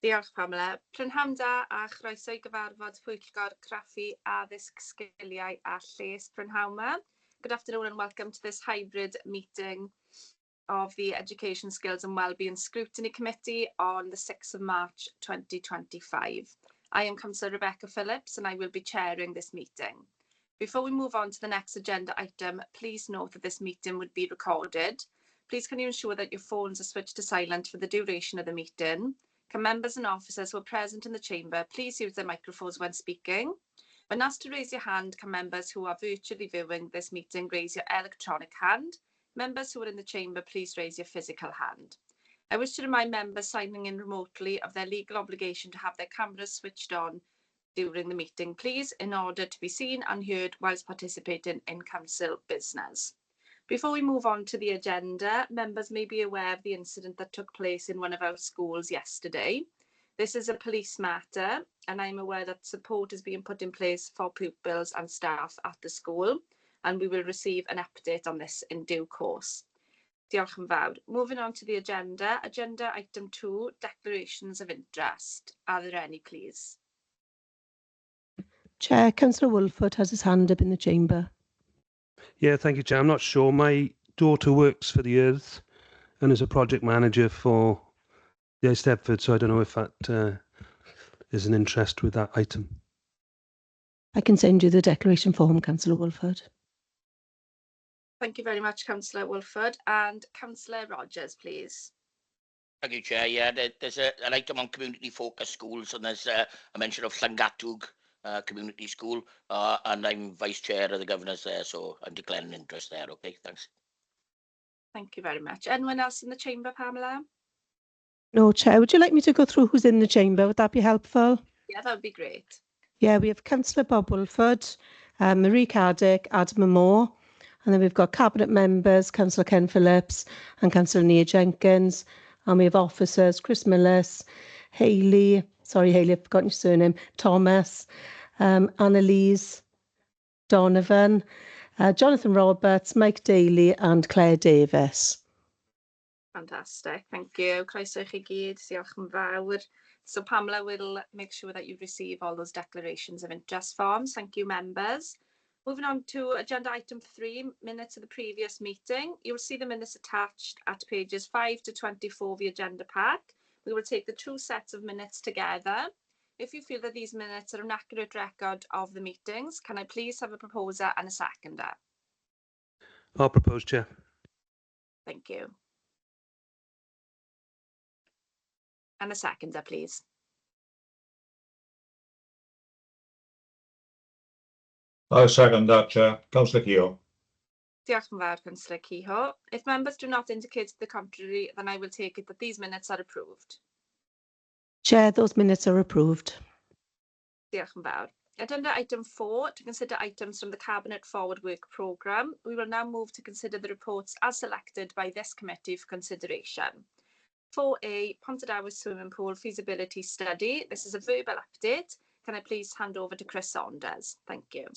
Diolch Pamela. Prynhawn da a chroeso I gyfarfod Pwyllgor Craffu Addysg Sgiliau a Lles Prynhawn 'ma. Good afternoon and welcome to this hybrid meeting of the Education, Skills and Wellbeing Scrutiny Committee on the 6th of March 2025. I am Councillor Rebecca Phillips and I will be chairing this meeting. Before we move on to the next agenda item, please note that this meeting would be recorded. Please can you ensure that your phones are switched to silent for the duration of the meeting? Can members and officers who are present in the chamber please use their microphones when speaking? When asked to raise your hand, can members who are virtually viewing this meeting raise your electronic hand? Members who are in the chamber, please raise your physical hand. I wish to remind members signing in remotely of their legal obligation to have their cameras switched on during the meeting, please, in order to be seen and heard whilst participating in council business. Before we move on to the agenda, members may be aware of the incident that took place in one of our schools yesterday. This is a police matter, and I'm aware that support is being put in place for pupils and staff at the school, and we will receive an update on this in due course. Diolch yn fawr. Moving on to the agenda, agenda item 2, declarations of interest. Are there any, please? Chair, Councillor Wolford has his hand up in the chamber. Yeah, thank you, Chair. I'm not sure. My daughter works for the Earth and is a project manager for the Eisteddfod, so I don't know if that is an interest with that item. I can send you the declaration form, Councillor Wolford. Thank you very much, Councillor Wolford. And Councillor Rogers, please. Thank you, Chair. Yeah, there's an item on community focus schools, and there's a mention of Llangatwg Community School, and I'm Vice Chair of the Governors there, so I'm declaring interest there. Okay, thanks. Thank you very much. Anyone else in the chamber, Pamela? No, Chair. Would you like me to go through who's in the chamber? Would that be helpful? Yeah, that would be great. Yeah, we have Councillor Bob Wolford, Marie Cardick, Adam Moore, and then we've got Cabinet members, Councillor Ken Phillips and Councillor Nia Jenkins, and we have officers, Chris Millis, Hayley, I've forgotten your surname, Thomas, Annalise, Donovan, Jonathan Roberts, Mike Daly and Claire Davis. Fantastic, thank you. Croeso I chi gyd, diolch yn fawr. So Pamela will make sure that you receive all those declarations of interest forms. Thank you, members. Moving on to agenda item 3, minutes of the previous meeting. You'll see the minutes attached at pages 5 to 24 of the agenda pack. We will take the 2 sets of minutes together. If you feel that these minutes are an accurate record of the meetings, can I please have a proposer and a seconder? I'll propose, Chair. Thank you. And a seconder, please. I second that, Chair. Councillor Keogh. Diolch yn fawr, Councillor Keogh. If members do not indicate to the contrary, then I will take it that these minutes are approved. Chair, those minutes are approved. Diolch yn fawr. Agenda item 4, to consider items from the Cabinet Forward Work Programme. We will now move to consider the reports as selected by this committee for consideration. 4A, Pontardawe Swimming Pool Feasibility Study. This is a verbal update. Can I please hand over to Chris Saunders? Thank you.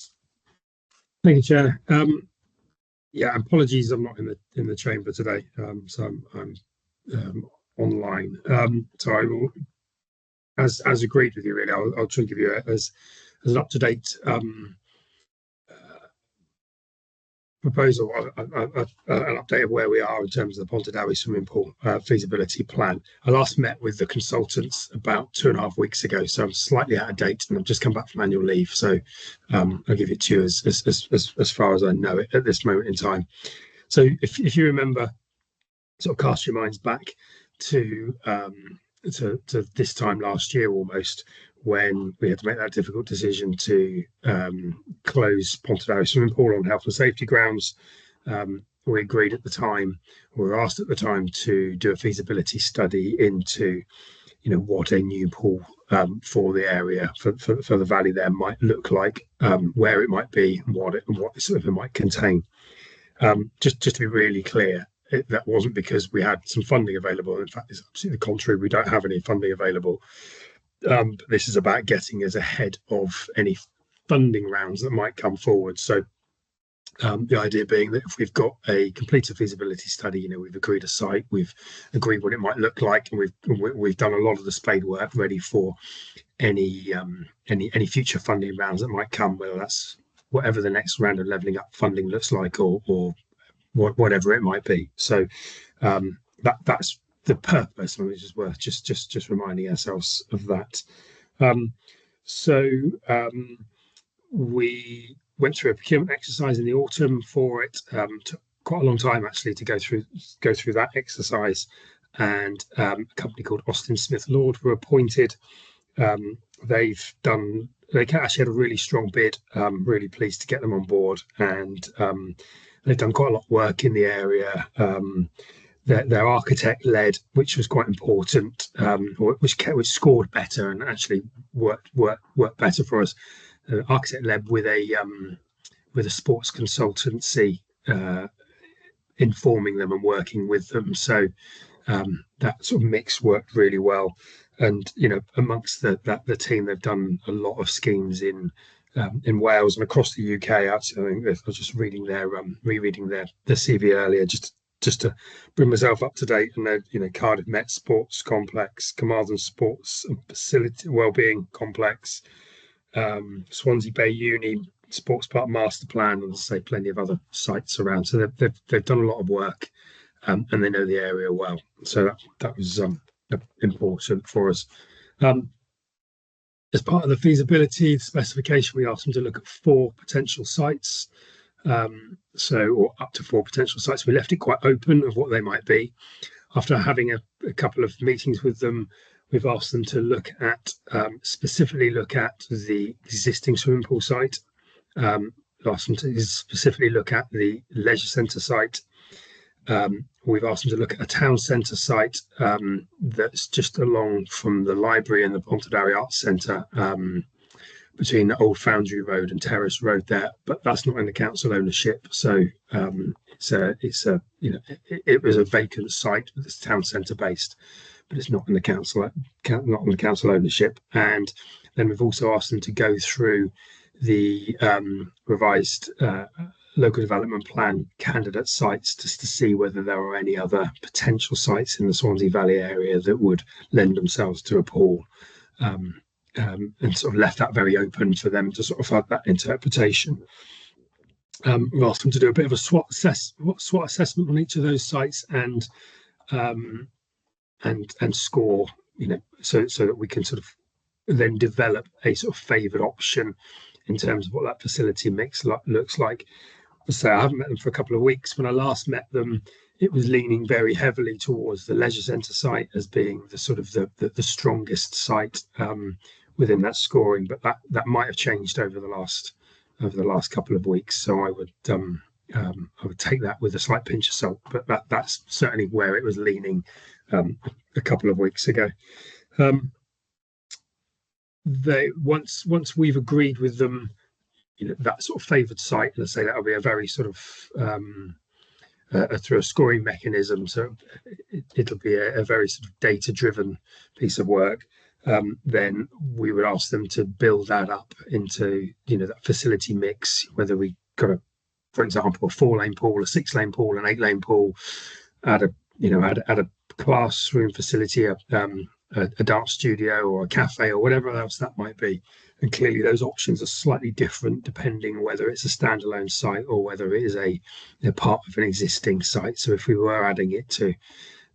Thank you, Chair. Yeah, apologies, I'm not in the chamber today, so I'm online. So I will, as agreed with you, really, I'll try and give you as an up-to-date proposal, an update of where we are in terms of the Pontardawe Swimming Pool feasibility plan. I last met with the consultants about 2.5 weeks ago, so I'm slightly out of date, and I've just come back from annual leave. So I'll give it to you as far as I know it at this moment in time. So if you remember, sort of cast your minds back to this time last year almost, when we had to make that difficult decision to close Pontardawe Swimming Pool on health and safety grounds. We agreed at the time, or we were asked at the time, to do a feasibility study into, what a new pool for the area, for the valley there might look like, where it might be, and what it might contain. Just to be really clear, that wasn't because we had some funding available. In fact, it's absolutely the contrary. We don't have any funding available. But this is about getting us ahead of any funding rounds that might come forward. So The idea being that if we've got a completed feasibility study, you know, we've agreed a site, we've agreed what it might look like, and we've done a lot of the spade work ready for any future funding rounds that might come, whether that's whatever the next round of levelling up funding looks like, or whatever it might be. So that's the purpose, which is worth just reminding ourselves of that. We went through a procurement exercise in the autumn for it. Took quite a long time actually to go through that exercise, and a company called Austin Smith Lord were appointed. They actually had a really strong bid. Really pleased to get them on board, and they've done quite a lot of work in the area. They're architect led, which was quite important, which scored better and actually worked better for us. Architect led with a sports consultancy informing them and working with them. So that sort of mix worked really well. And you know, amongst the team, they've done a lot of schemes in Wales and across the UK. Actually, I was just rereading their CV earlier, just to bring myself up to date. And you know, Cardiff Met Sports Complex, Carmarthen Sports and Facility Wellbeing Complex, Swansea Bay Uni Sports Park Master Plan, and say plenty of other sites around. So they've done a lot of work, and they know the area well. So that was important for us. As part of the feasibility specification, we asked them to look at 4 potential sites. Or up to 4 potential sites. We left it quite open of what they might be. After having a couple of meetings with them, we've asked them to specifically look at the existing swimming pool site. Asked them to specifically look at the leisure centre site. We've asked them to look at a town centre site that's just along from the library and the Pontardawe Arts Centre, between Old Foundry Road and Terrace Road there, but that's not in the council ownership. So it was a vacant site, but it's town centre based, but it's not in the council ownership. And then we've also asked them to go through the revised local development plan candidate sites, just to see whether there are any other potential sites in the Swansea Valley area that would lend themselves to a pool. And sort of left that very open for them to sort of have that interpretation. We've asked them to do a bit of a SWOT assessment on each of those sites and score, you know, so that we can sort of then develop a sort of favoured option in terms of what that facility mix looks like. So I haven't met them for a couple of weeks. When I last met them, it was leaning very heavily towards the leisure centre site as being the sort of the strongest site within that scoring, but that might have changed over the last couple of weeks. So I would take that with a slight pinch of salt, but that's certainly where it was leaning a couple of weeks ago. Once we've agreed with them, you know, that sort of favoured site, let's say that'll be a very sort of through a scoring mechanism, so it'll be a very sort of data-driven piece of work. Then we would ask them to build that up into, you know, that facility mix, whether we got for example, a 4-lane pool, a 6-lane pool, an 8-lane pool, add a classroom facility, a dance studio or a cafe or whatever else that might be. And clearly those options are slightly different depending whether it's a standalone site or whether it is a part of an existing site. So if we were adding it to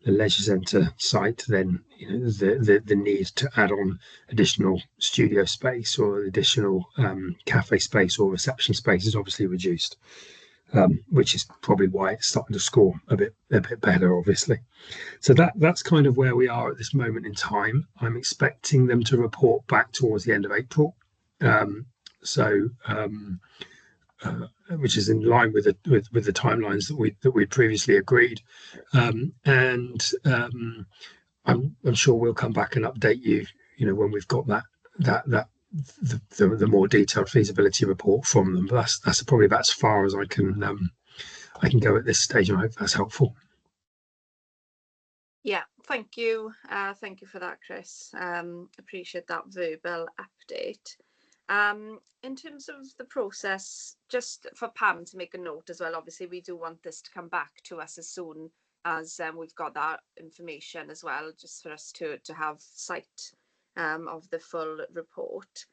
the leisure centre site, then, you know, the need to add on additional studio space or additional cafe space or reception space is obviously reduced, which is probably why it's starting to score a bit better, obviously. So that's kind of where we are at this moment in time. I'm expecting them to report back towards the end of April, which is in line with the timelines that we previously agreed, and I'm sure we'll come back and update you, you know, when we've got the more detailed feasibility report from them. But that's probably about as far as I can go at this stage, and I hope that's helpful. Yeah, thank you for that, Chris. Appreciate that verbal update. In terms of the process, just for Pam to make a note as well, obviously we do want this to come back to us as soon as we've got that information as well, just for us to have sight of the full report.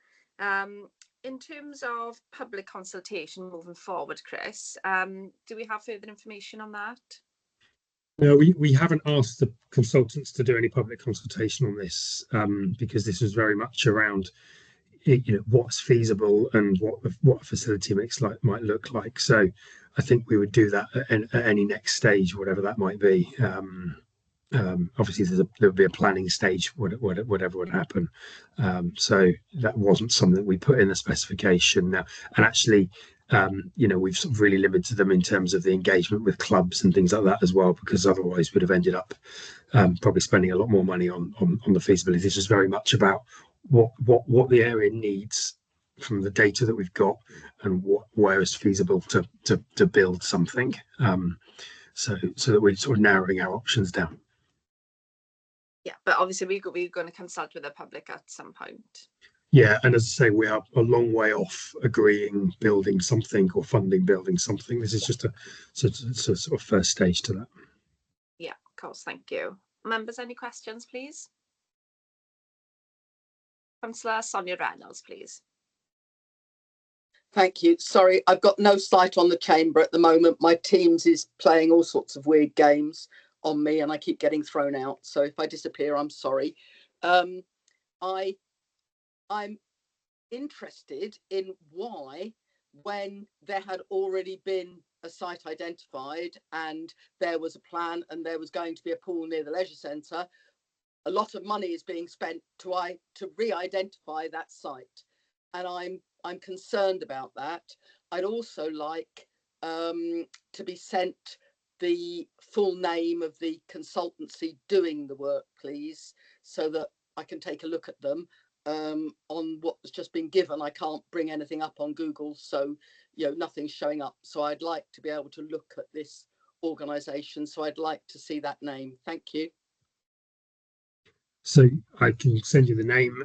In terms of public consultation moving forward, Chris, do we have further information on that? No, we haven't asked the consultants to do any public consultation on this, because this was very much around, what's feasible and what a facility mix might look like. So I think we would do that at any next stage, whatever that might be. Obviously there would be a planning stage, whatever would happen. So that wasn't something that we put in the specification now. And actually, we've sort of really limited them in terms of the engagement with clubs and things like that as well, because otherwise we'd have ended up probably spending a lot more money on the feasibility. This is very much about what the area needs from the data that we've got and where is feasible to build something, so that we're sort of narrowing our options down. Yeah, but obviously we're going to consult with the public at some point. Yeah, and as I say, we are a long way off agreeing building something or funding building something. This is just a sort of first stage to that. Yeah, of course. Thank you. Members, any questions, please? Councillor Sonia Reynolds, please. Thank you. Sorry, I've got no sight on the chamber at the moment. My Teams is playing all sorts of weird games on me and I keep getting thrown out. So if I disappear, I'm sorry. I'm interested in why, when there had already been a site identified and there was a plan and there was going to be a pool near the leisure centre, a lot of money is being spent to re-identify that site, and I'm concerned about that. I'd also like to be sent the full name of the consultancy doing the work, please, so that I can take a look at them. On what's just been given, I can't bring anything up on Google, so nothing's showing up. So I'd like to be able to look at this organisation. So I'd like to see that name. Thank you. So I can send you the name.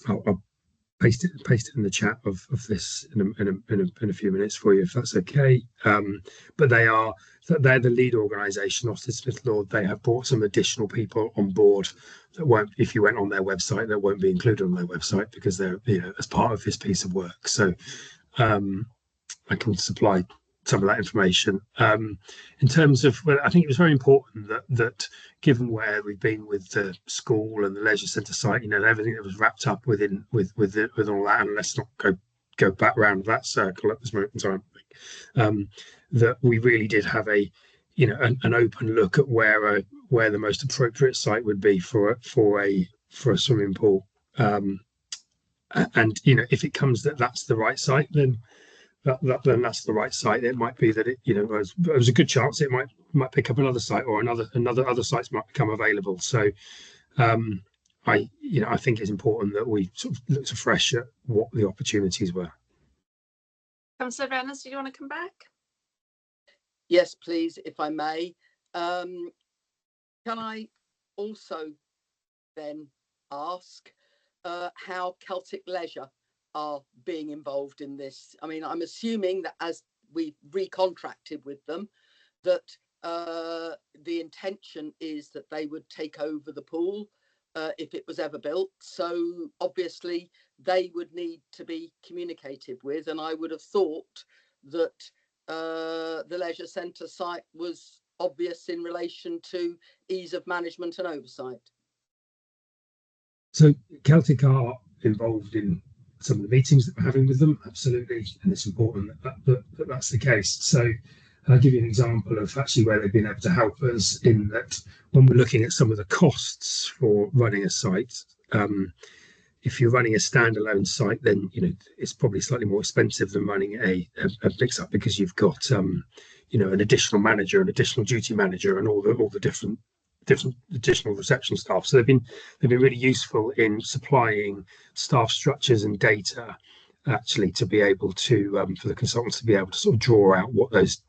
I'll paste it in the chat of this in a few minutes for you, if that's okay. But they're the lead organisation, Austin Smith Lord. They have brought some additional people on board that won't, if you went on their website, that won't be included on their website because they're as part of this piece of work. So I can supply some of that information. In terms of, well, I think it was very important that given where we've been with the school and the leisure centre site, everything that was wrapped up with all that, and let's not go back round that circle at this moment in time, that we really did have an open look at where the most appropriate site would be for a swimming pool, and if it comes that that's the right site, then that's the right site. It might be that there's a good chance it might pick up another site, or other sites might become available. So I think it's important that we sort of looked afresh at what the opportunities were. Councillor Reynolds, do you want to come back? Yes, please, if I may. Can I also then ask how Celtic Leisure are being involved in this? I mean, I'm assuming that as we recontracted with them, that the intention is that they would take over the pool if it was ever built. So obviously they would need to be communicated with, and I would have thought that the leisure centre site was obvious in relation to ease of management and oversight. So Celtic are involved in some of the meetings that we're having with them, absolutely, and it's important that that's the case. So I'll give you an example of actually where they've been able to help us, in that when we're looking at some of the costs for running a site, if you're running a standalone site, then it's probably slightly more expensive than running a mix-up, because you've got an additional manager, an additional duty manager, and all the different additional reception staff. So they've been really useful in supplying staff structures and data, actually, to be able to for the consultants to be able to sort of draw out what those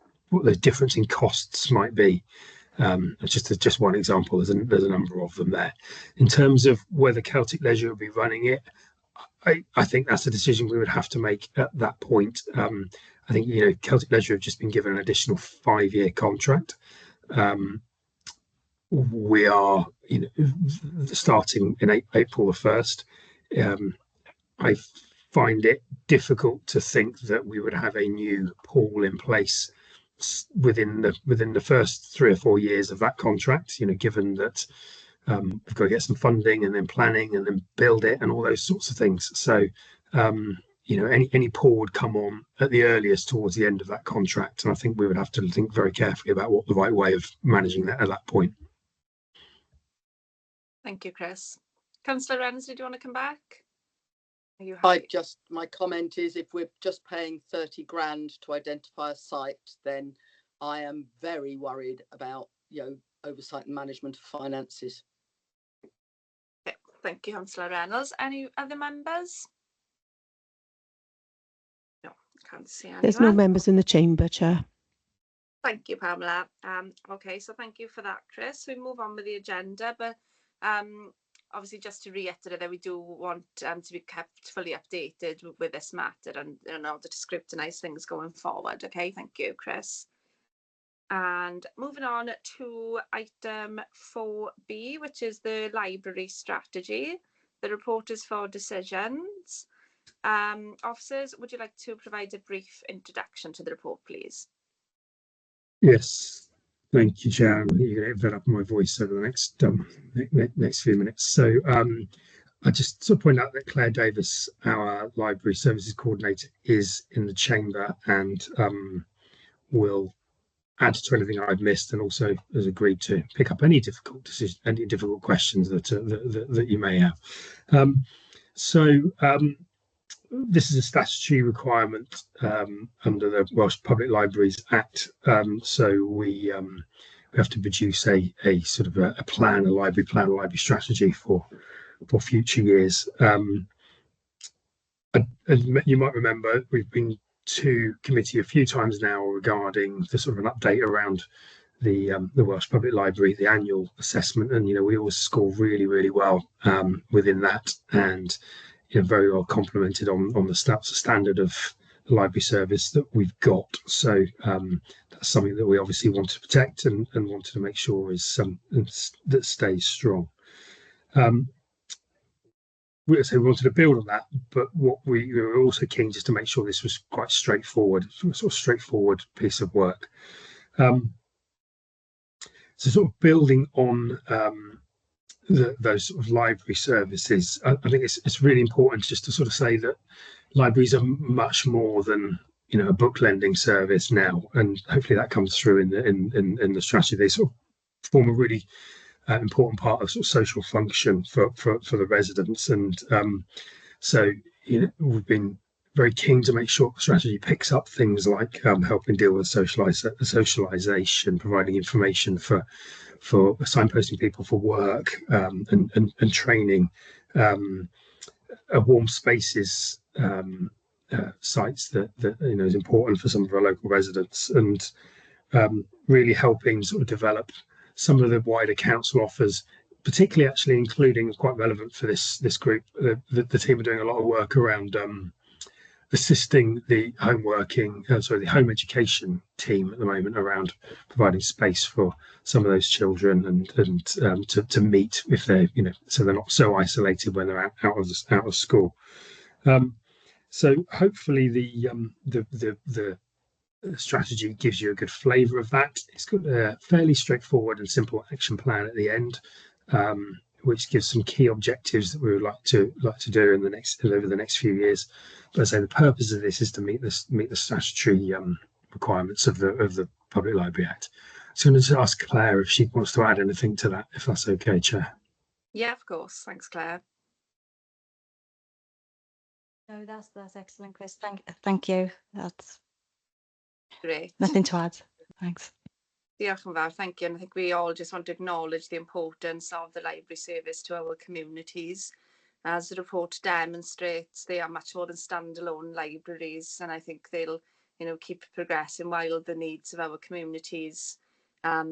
difference in costs might be. Just one example. There's a number of them there. In terms of whether Celtic Leisure will be running it, I think that's a decision we would have to make at that point. I think, you know, Celtic Leisure have just been given an additional 5-year contract. We are, you know, starting in April the 1st. I find it difficult to think that we would have a new pool in place within the first 3 or 4 years of that contract. You know, given that we've got to get some funding and then planning and then build it and all those sorts of things. So, you know, any pool would come on at the earliest towards the end of that contract, and I think we would have to think very carefully about what the right way of managing that at that point. Thank you, Chris. Councillor Reynolds, did you want to come back? Are you happy? My comment is, if we're just paying 30 grand to identify a site, then I am very worried about, you know, oversight and management of finances. Okay, thank you, Councillor Reynolds. Any other members? No, can't see anyone. There's no members in the chamber, Chair. Thank you, Pamela. Okay, so thank you for that, Chris. We move on with the agenda, but obviously just to reiterate that we do want to be kept fully updated with this matter and in order to scrutinise things going forward. Okay, thank you, Chris. And moving on to item 4B, which is the library strategy. The report is for decisions. Officers, would you like to provide a brief introduction to the report, please? Yes, thank you, Chair. You're going to develop my voice over the next few minutes. So I just sort of point out that Claire Davis, our library services coordinator, is in the chamber and will add to anything I've missed, and also has agreed to pick up any difficult decisions, any difficult questions that you may have. This is a statutory requirement under the Welsh Public Libraries Act. So we have to produce a sort of a plan, a library strategy for future years. And you might remember we've been to committee a few times now regarding the sort of an update around the Welsh Public Library, the annual assessment, and you know, we always score really well within that, and you know, very well complemented on the standard of the library service that we've got. So that's something that we obviously want to protect and wanted to make sure is that stays strong. We wanted to build on that, but what we were also keen just to make sure this was quite straightforward, sort of straightforward piece of work. So sort of building on those sort of library services, I think it's really important just to sort of say that libraries are much more than, you know, a book lending service now, and hopefully that comes through in the strategy. They sort of form a really important part of sort of social function for the residents, and so you know, we've been very keen to make sure the strategy picks up things like helping deal with socialisation, providing information for signposting people for work, and training, warm spaces sites that you know is important for some of our local residents, and really helping sort of develop some of the wider council offers, particularly actually including, quite relevant for this group, the team are doing a lot of work around assisting the the home education team at the moment around providing space for some of those children and to meet if they're, you know, so they're not so isolated when they're out of school. So hopefully the strategy gives you a good flavour of that. It's got a fairly straightforward and simple action plan at the end, which gives some key objectives that we would like to do over the next few years. But as I say, the purpose of this is to meet the statutory requirements of the Public Library Act. So I'm going to ask Claire if she wants to add anything to that, if that's okay, Chair. Yeah, of course. Thanks, Claire. No, that's excellent, Chris. Thank you. That's Great. nothing to add. Thanks. Diolch yn fawr, thank you. And I think we all just want to acknowledge the importance of the library service to our communities. As the report demonstrates, they are much more than standalone libraries, and I think they'll, you know, keep progressing while the needs of our communities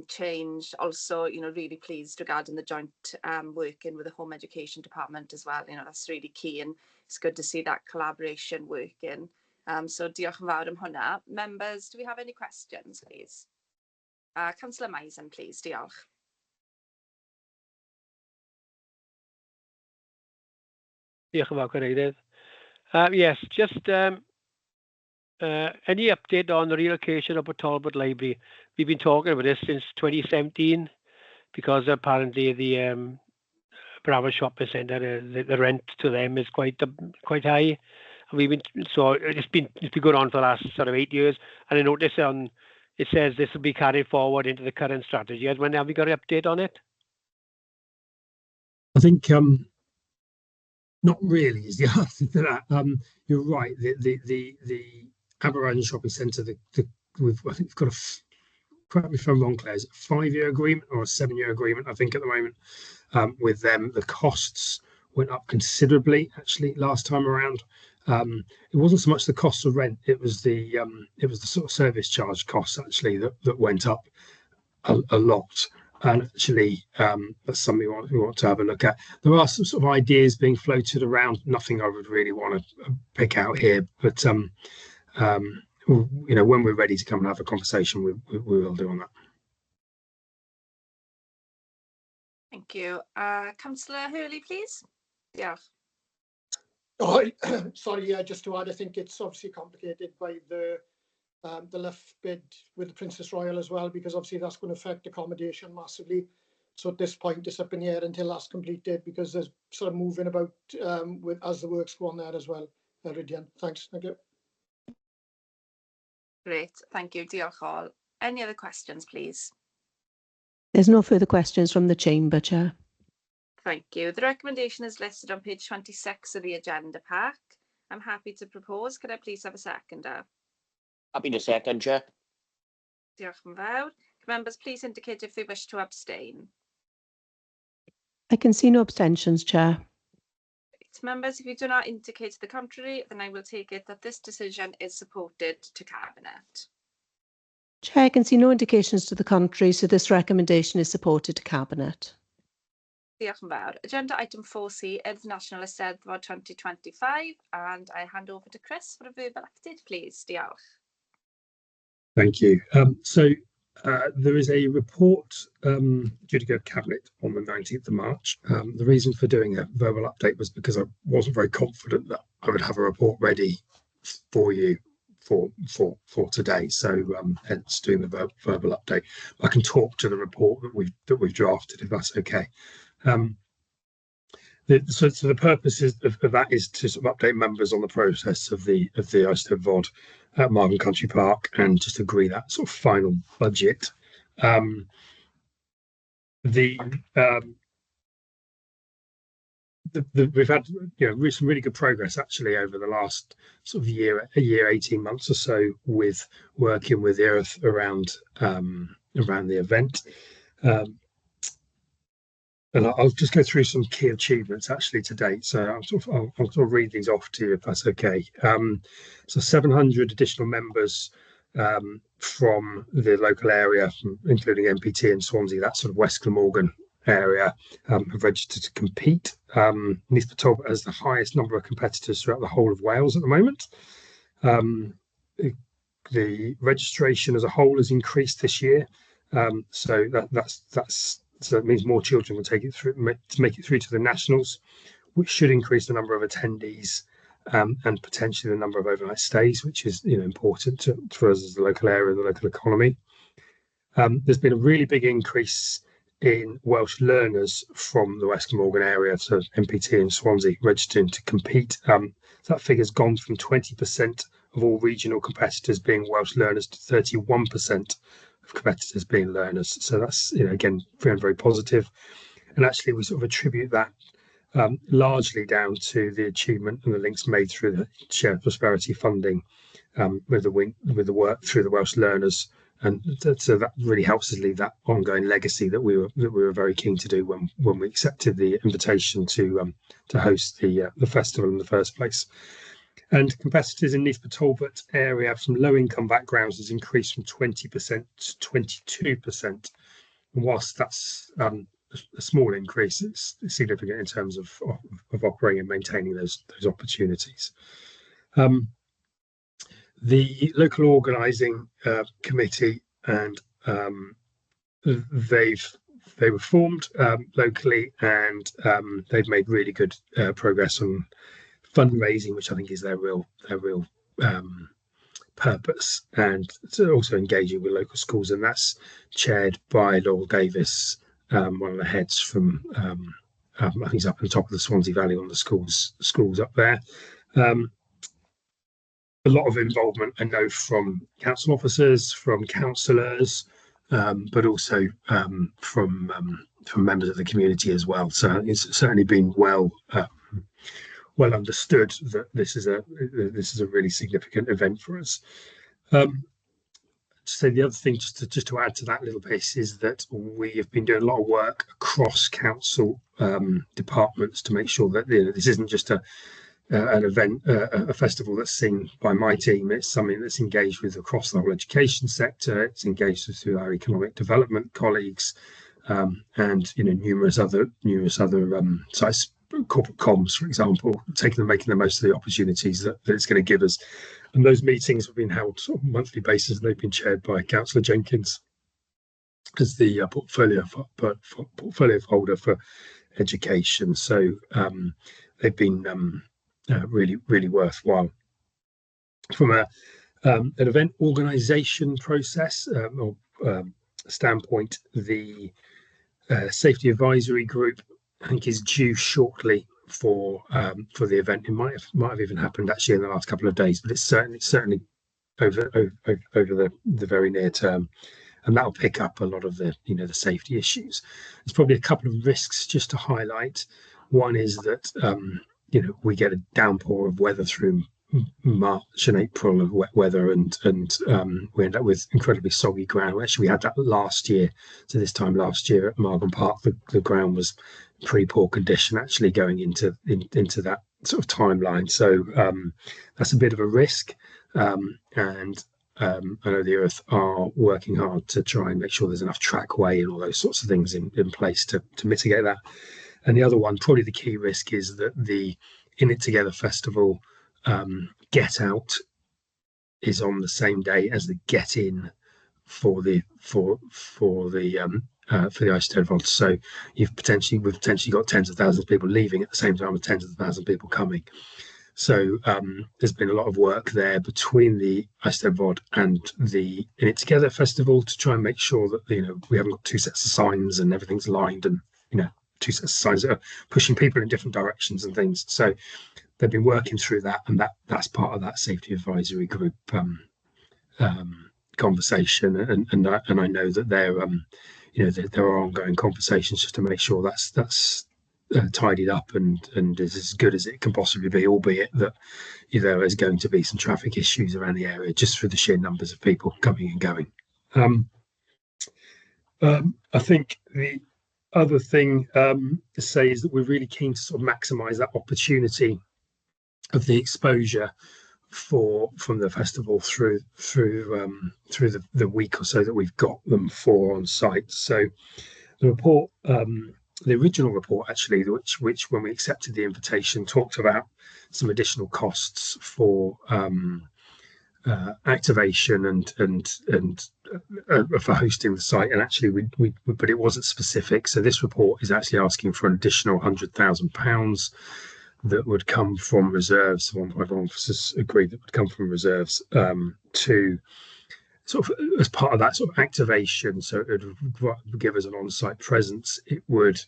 change. Also, really pleased regarding the joint working with the Home Education Department as well. That's really key, and it's good to see that collaboration working. So diolch yn fawr am hwnna. Members, do we have any questions, please? Councillor Maisen, please. Diolch. Diolch yn fawr, Cadeirydd. Yes, just any update on the relocation of the Talbot Library? We've been talking about this since 2017 because apparently the Bravo Shopping Centre, the rent to them is quite high. And it's been going on for the last sort of 8 years. And I noticed it says this will be carried forward into the current strategy. When have we got an update on it? I think not really is the answer to that. You're right. The Aberrowden Shopping Centre, I think we've got correct me if I'm wrong, Claire, is it a 5-year agreement or a 7-year agreement? I think at the moment with them, the costs went up considerably actually last time around. It wasn't so much the cost of rent; it was the sort of service charge costs actually that went up a lot. And actually, that's something we want to have a look at. There are some sort of ideas being floated around. Nothing I would really want to pick out here, but when we're ready to come and have a conversation, we will do on that. Thank you. Councillor Hurley, please. Yeah. Oh, sorry, just to add, I think it's obviously complicated by the left bid with the Princess Royal as well, because obviously that's going to affect accommodation massively. So at this point, it's up in the air until that's completed, because there's sort of moving about as the works go on there as well. Ridian, thanks. Thank you. Great, thank you. Diolch all. Any other questions, please? There's no further questions from the Chamber, Chair. Thank you. The recommendation is listed on page 26 of the agenda pack. I'm happy to propose. Could I please have a seconder? Happy to second, Chair. Diolch yn fawr. Can members please indicate if they wish to abstain? I can see no abstentions, Chair. Members, if you do not indicate the contrary, then I will take it that this decision is supported to Cabinet. Chair, I can see no indications to the contrary, so this recommendation is supported to Cabinet. Diolch yn fawr. Agenda item 4C, International Eisteddfod 2025, and I hand over to Chris for a verbal update, please. Diolch. Thank you. There is a report due to go to Cabinet on the 19th of March. The reason for doing a verbal update was because I wasn't very confident that I would have a report ready for you for today. So hence doing the verbal update. I can talk to the report that we've drafted, if that's okay. So the purpose of that is to sort of update members on the process of the Eisteddfod at Margam Country Park and just agree that sort of final budget. We've had some really good progress actually over the last sort of year, 18 months or so, with working with the Earth around the event. And I'll just go through some key achievements actually to date. So I'll sort of read these off to you if that's okay. So 700 additional members from the local area, including MPT and Swansea, that sort of West Glamorgan area, have registered to compete. Neath Talbot has the highest number of competitors throughout the whole of Wales at the moment. The registration as a whole has increased this year. So that means more children will take it through to make it through to the nationals, which should increase the number of attendees and potentially the number of overnight stays, which is important for us as the local area and the local economy. There's been a really big increase in Welsh learners from the West Glamorgan area, so MPT and Swansea registering to compete. So that figure's gone from 20% of all regional competitors being Welsh learners to 31% of competitors being learners. So that's again very, very positive. And actually we sort of attribute that largely down to the achievement and the links made through the shared prosperity funding with the work through the Welsh learners, and so that really helps us leave that ongoing legacy that we were very keen to do when we accepted the invitation to host the festival in the first place. And competitors in Neath Talbot area from low-income backgrounds has increased from 20% to 22%. And whilst that's a small increase, it's significant in terms of operating and maintaining those opportunities. The local organising committee, and they were formed locally, and they've made really good progress on fundraising, which I think is their real purpose, and also engaging with local schools, and that's chaired by Laurel Davis, one of the heads from I think he's up on top of the Swansea Valley on the schools up there. A lot of involvement, I know, from council officers, from councillors, but also from members of the community as well. So it's certainly been well understood that this is a really significant event for us. So the other thing, just to add to that little bit, is that we have been doing a lot of work across council departments to make sure that this isn't just an event, a festival that's seen by my team. It's something that's engaged with across the whole education sector. It's engaged with through our economic development colleagues, and numerous other sites, corporate comms, for example, making the most of the opportunities that it's going to give us. And those meetings have been held on a monthly basis, and they've been chaired by Councillor Jenkins as the portfolio holder for education. So they've been really, really worthwhile. From an event organisation process or standpoint, the safety advisory group, I think, is due shortly for the event. It might have even happened actually in the last couple of days, but it's certainly over the very near term, and that'll pick up a lot of the the safety issues. There's probably a couple of risks just to highlight. One is that we get a downpour of weather through March and April of wet weather, and we end up with incredibly soggy ground. Actually, we had that last year. So this time last year at Margam Park, the ground was pretty poor condition actually going into that sort of timeline. So that's a bit of a risk, and I know the Earth are working hard to try and make sure there's enough trackway and all those sorts of things in place to mitigate that. And the other one, probably the key risk, is that the In It Together festival get out is on the same day as the get in for the Eisteddfod. So we've potentially got tens of thousands of people leaving at the same time as tens of thousands of people coming. So there's been a lot of work there between the Eisteddfod and the In It Together festival to try and make sure that we haven't got two sets of signs and everything's lined, and two sets of signs that are pushing people in different directions and things. So they've been working through that, and that's part of that safety advisory group conversation. And I know that there are ongoing conversations just to make sure that's tidied up and is as good as it can possibly be, albeit that there's going to be some traffic issues around the area just through the sheer numbers of people coming and going. I think the other thing to say is that we're really keen to sort of maximise that opportunity of the exposure from the festival through the week or so that we've got them for on site. So the report, the original report actually, which when we accepted the invitation, talked about some additional costs for activation and for hosting the site, and actually but it wasn't specific. So this report is actually asking for an additional £100,000 that would come from reserves. One of our officers agreed that would come from reserves to sort of as part of that sort of activation. So it would give us an on-site presence. It would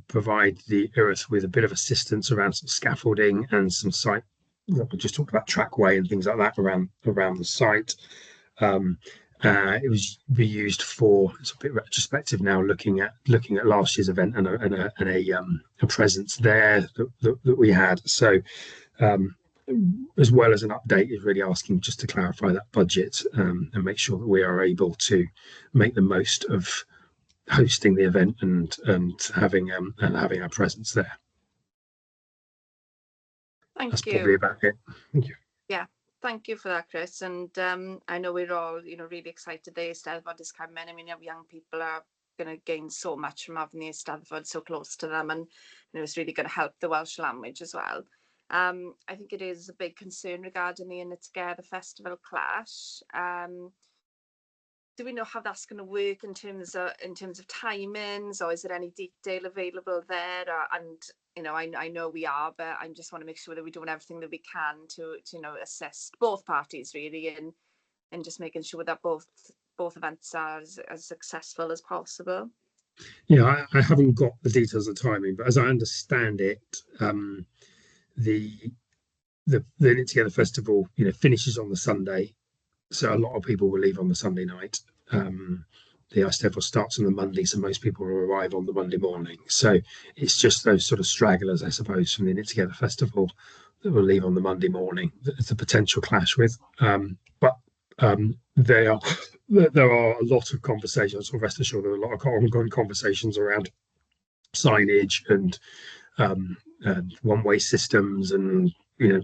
provide the Earth with a bit of assistance around some scaffolding and some site. We just talked about trackway and things like that around the site. It was be used for, it's a bit retrospective now, looking at last year's event and a presence there that we had. So as well as an update, is really asking just to clarify that budget and make sure that we are able to make the most of hosting the event and having our presence there. That's you. probably about it. Thank you. Yeah, thank you for that, Chris. And I know we're all, really excited the Eisteddfod is coming. I mean, young people are going to gain so much from having the Eisteddfod so close to them, and it's really going to help the Welsh language as well. I think it is a big concern regarding the In It Together Festival clash. Do we know how that's going to work in terms of timings, or is there any detail available there? I know we are, but I just want to make sure that we're doing everything that we can to assist both parties really, and just making sure that both events are as successful as possible. Yeah, I haven't got the details of timing, but as I understand it, the In It Together Festival, finishes on the Sunday, so a lot of people will leave on the Sunday night. The Eisteddfod starts on the Monday, so most people will arrive on the Monday morning. So it's just those sort of stragglers, I suppose, from the In It Together Festival that will leave on the Monday morning. There's a potential clash with, but there are a lot of conversations. So rest assured, there are a lot of ongoing conversations around signage and one-way systems and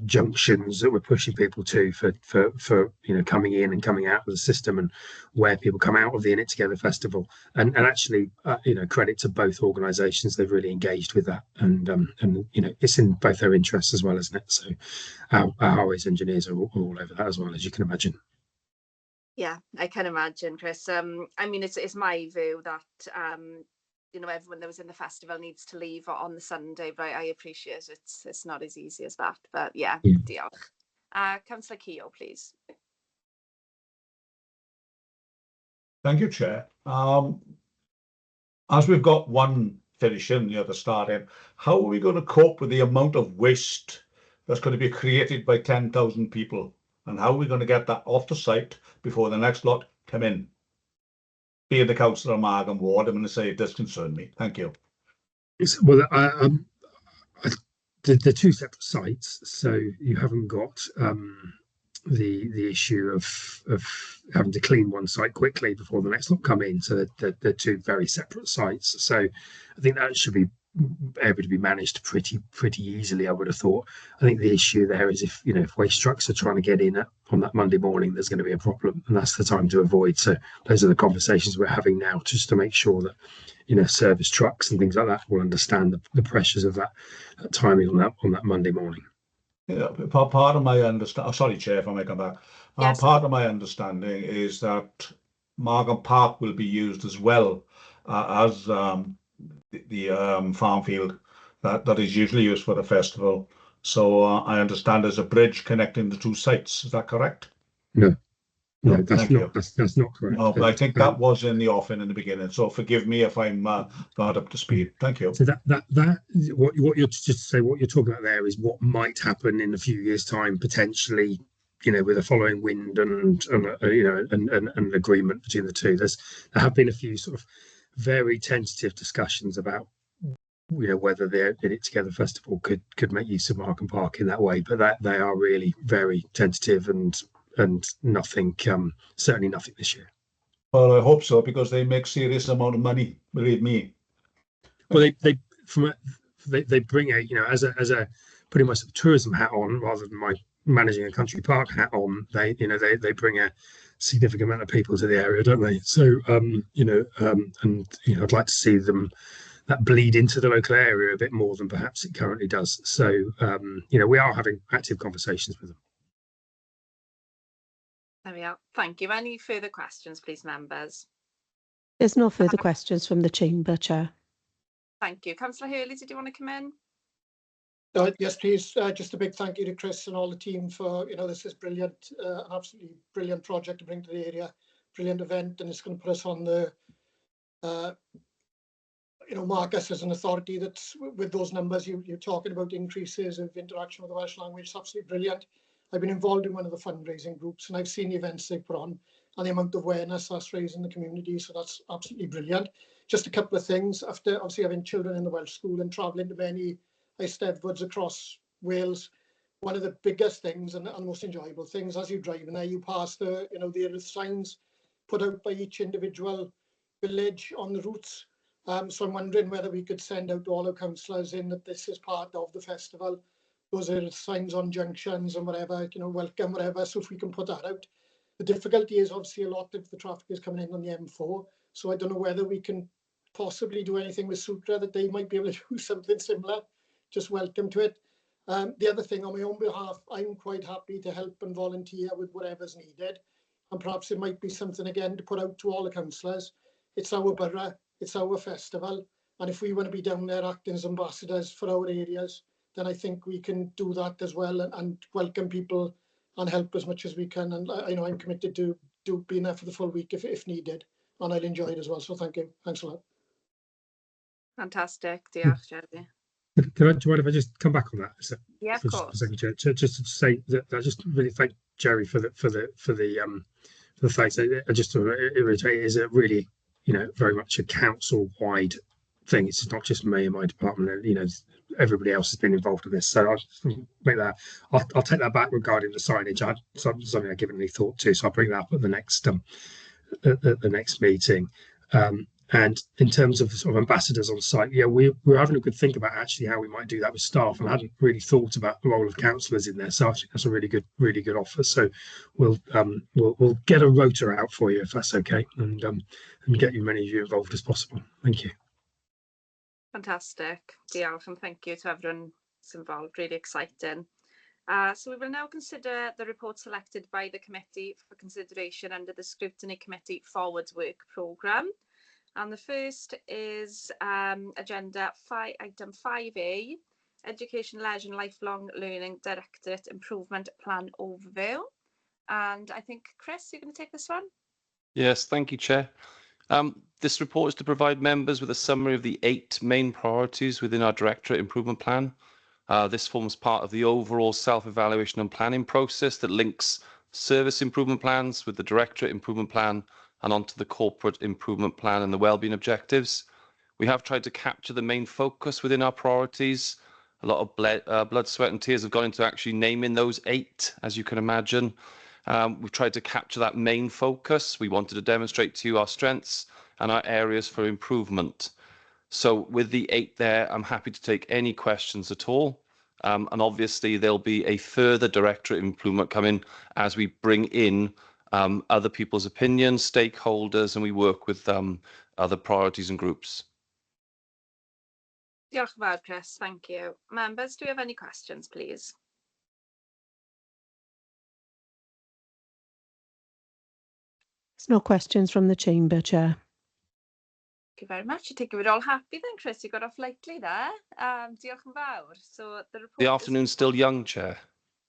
junctions that we're pushing people to for coming in and coming out of the system, and where people come out of the In It Together Festival, and actually credit to both organisations. They've really engaged with that, and it's in both their interests as well, isn't it? So our highways engineers are all over that as well, as you can imagine. Yeah, I can imagine, Chris. I mean, it's my view that everyone that was in the festival needs to leave on the Sunday, but I appreciate it's not as easy as that. But yeah. Diolch. Councillor Keogh, please. Thank you, Chair. As we've got one finishing, the other starting, how are we going to cope with the amount of waste that's going to be created by 10,000 people? And how are we going to get that off the site before the next lot come in? Being the councillor of Margam Ward, I'm going to say it does concern me. Thank you. Well, the two separate sites, so you haven't got the issue of having to clean one site quickly before the next lot come in. So they're two very separate sites. So I think that should be able to be managed pretty easily, I would have thought. I think the issue there is if waste trucks are trying to get in on that Monday morning, there's going to be a problem, and that's the time to avoid. So those are the conversations we're having now, just to make sure that service trucks and things like that will understand the pressures of that timing on that Monday morning. Yeah, part of my understanding. Sorry, Chair, if I may come back. Yes. Part of my understanding is that Margam Park will be used as well as the farm field that is usually used for the festival. So I understand there's a bridge connecting the two sites. Is that correct? No, that's not correct. No, but I think that was in the offing in the beginning. So forgive me if I'm not up to speed. Thank you. So what you're talking about there is what might happen in a few years' time, potentially, with a following wind and an agreement between the two. There have been a few sort of very tentative discussions about whether the In It Together Festival could make use of Margam Park in that way, but that they are really very tentative and nothing, certainly nothing this year. Well, I hope so, because they make serious amount of money, believe me. Well, they bring as a pretty much a tourism hat on, rather than my managing a country park hat on. They bring a significant amount of people to the area, don't they? So I'd like to see them that bleed into the local area a bit more than perhaps it currently does. So we are having active conversations with them. There we are. Thank you. Any further questions, please, members? There's no further questions from the chamber, Chair. Thank you. Councillor Hurley, did you want to come in? Yes, please. Just a big thank you to Chris and all the team for, this is brilliant, an absolutely brilliant project to bring to the area, brilliant event, and it's going to put us on the, mark us as an authority that's, with those numbers you're talking about, increases of interaction with the Welsh language. It's absolutely brilliant. I've been involved in one of the fundraising groups, and I've seen the events they've put on and the amount of awareness that's raised in the community, so that's absolutely brilliant. Just a couple of things. After obviously having children in the Welsh school and travelling to many Eisteddfods across Wales, one of the biggest things and most enjoyable things as you drive in there, you pass the the signs put out by each individual village on the routes. So I'm wondering whether we could send out to all our councillors in that this is part of the festival, those are signs on junctions and whatever, you know, welcome, whatever. So if we can put that out. The difficulty is obviously a lot of the traffic is coming in on the M4. So I don't know whether we can possibly do anything with Sutra that they might be able to do something similar. Just welcome to it. The other thing, on my own behalf, I'm quite happy to help and volunteer with whatever's needed. And perhaps it might be something again to put out to all the councillors. It's our borough, it's our festival. And if we want to be down there acting as ambassadors for our areas, then I think we can do that as well and welcome people and help as much as we can. And I know I'm committed to being there for the full week if needed. And I'll enjoy it as well. So thank you. Thanks a lot. Fantastic. Diolch, Jeremy. Do you mind if I just come back on that? Yeah, of for course. a second, Chair? Just to say that I just really thank Jerry for the fact that I just it is a really, you know, very much a council-wide thing. It's not just me and my department. You know, everybody else has been involved in this. So I'll just make that. I'll take that back regarding the signage. Something I've given any thought to. So I'll bring that up at the next at the next meeting. And in terms of sort of ambassadors on site, yeah, we're having a good think about actually how we might do that with staff, and I hadn't really thought about the role of councillors in there. So I think that's a really good offer. So we'll get a rota out for you if that's okay, and get you many of you involved as possible. Thank you. Fantastic. Diolch, and thank you to everyone who's involved. Really exciting. So we will now consider the report selected by the committee for consideration under the Scrutiny Committee Forwards Work Programme. And the first is agenda item 5A, Education, Leisure and Lifelong Learning Directorate Improvement Plan Overview. And I think, Chris, you're going to take this one? Yes, thank you, Chair. This report is to provide members with a summary of the 8 main priorities within our Directorate Improvement Plan. This forms part of the overall self-evaluation and planning process that links service improvement plans with the Directorate Improvement Plan and onto the corporate improvement plan and the wellbeing objectives. We have tried to capture the main focus within our priorities. A lot of blood, sweat and tears have gone into actually naming those 8, as you can imagine. We've tried to capture that main focus. We wanted to demonstrate to you our strengths and our areas for improvement. So with the 8 there, I'm happy to take any questions at all. And obviously there'll be a further directorate improvement coming as we bring in other people's opinions, stakeholders, and we work with other priorities and groups. Diolch yn fawr, Chris. Thank you. Members, do you have any questions, please? There's no questions from the chamber, Chair. Thank you very much. I think we're all happy then, Chris. You got off lightly there. Diolch yn fawr. So the report. The afternoon's still young, Chair.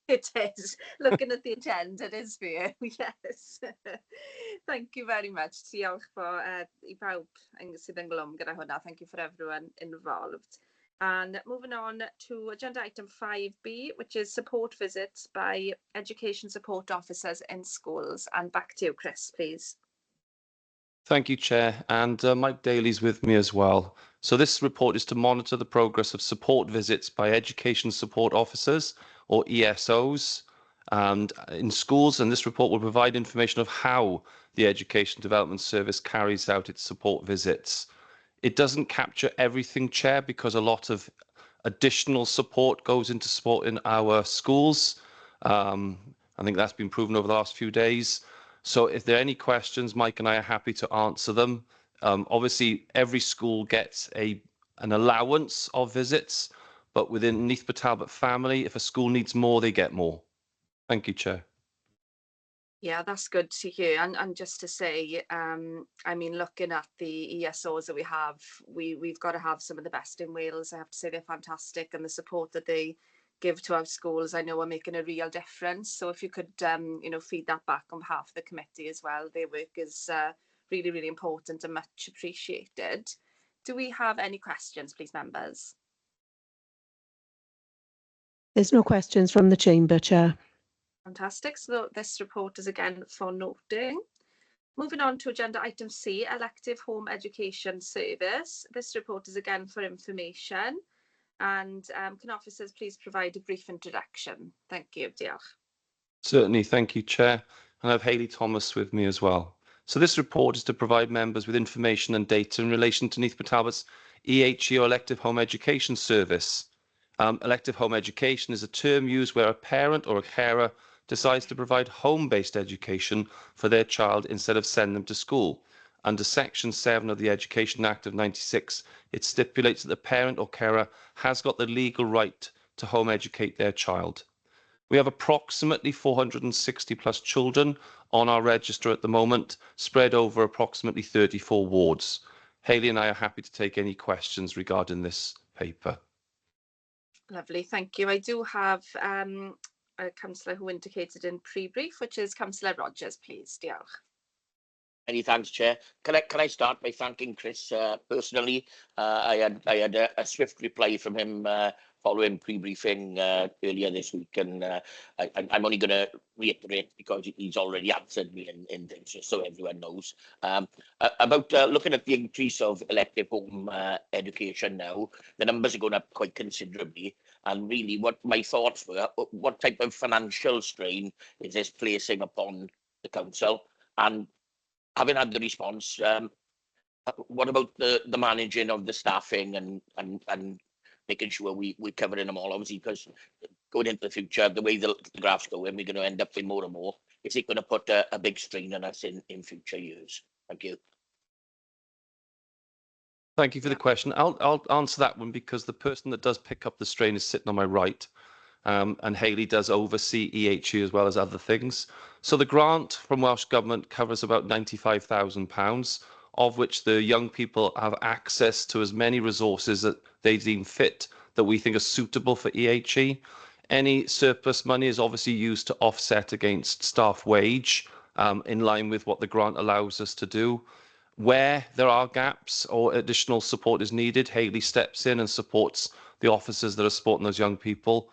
It is. Looking at the agenda, it is for you. Yes. Thank you very much. Diolch I pawb sydd yn glwm gyda hwnna. Thank you for everyone involved. And moving on to agenda item 5B, which is support visits by education support officers in schools. And back to you, Chris, please. Thank you, Chair. And Mike Daly's with me as well. So this report is to monitor the progress of support visits by education support officers, or ESOs, and in schools, and this report will provide information of how the Education Development Service carries out its support visits. It doesn't capture everything, Chair, because a lot of additional support goes into support in our schools. I think that's been proven over the last few days. So if there are any questions, Mike and I are happy to answer them. Obviously, every school gets an allowance of visits, but within Neath Talbot family, if a school needs more, they get more. Thank you, Chair. Yeah, that's good to hear. And just to say, I mean, looking at the ESOs that we have, we've got to have some of the best in Wales. I have to say they're fantastic, and the support that they give to our schools, I know, are making a real difference. So if you could, you know, feed that back on behalf of the committee as well. Their work is really, really important and much appreciated. Do we have any questions, please, members? There's no questions from the chamber, Chair. Fantastic. So this report is again for noting. Moving on to agenda item C, elective home education service. This report is again for information. And can officers please provide a brief introduction? Thank you. Diolch. Certainly, thank you, Chair. And I have Hayley Thomas with me as well. So this report is to provide members with information and data in relation to Neath Talbot's EHE or elective home education service. Elective home education is a term used where a parent or a carer decides to provide home-based education for their child instead of sending them to school. Under Section 7 of the Education Act of 96, it stipulates that the parent or carer has got the legal right to home educate their child. We have approximately 460 plus children on our register at the moment, spread over approximately 34 wards. Hayley and I are happy to take any questions regarding this paper. Lovely, thank you. I do have a councillor who indicated in pre-brief, which is Councillor Rogers, please. Diolch. Many thanks, Chair. Can I start by thanking Chris personally? I had a swift reply from him following pre-briefing earlier this week, and I'm only going to reiterate because he's already answered me in things, just so everyone knows. About looking at the increase of elective home education now, the numbers are going up quite considerably. And really, what my thoughts were, what type of financial strain is this placing upon the council? And having had the response, what about the managing of the staffing and making sure we're covering them all, obviously, because going into the future, the way the graph's going, we're going to end up with more and more. Is it going to put a big strain on us in future years? Thank you. Thank you for the question. I'll answer that one because the person that does pick up the strain is sitting on my right. And Hayley does oversee EHE as well as other things. So the grant from Welsh Government covers about £95,000, of which the young people have access to as many resources that they deem fit that we think are suitable for EHE. Any surplus money is obviously used to offset against staff wage in line with what the grant allows us to do. Where there are gaps or additional support is needed, Hayley steps in and supports the officers that are supporting those young people.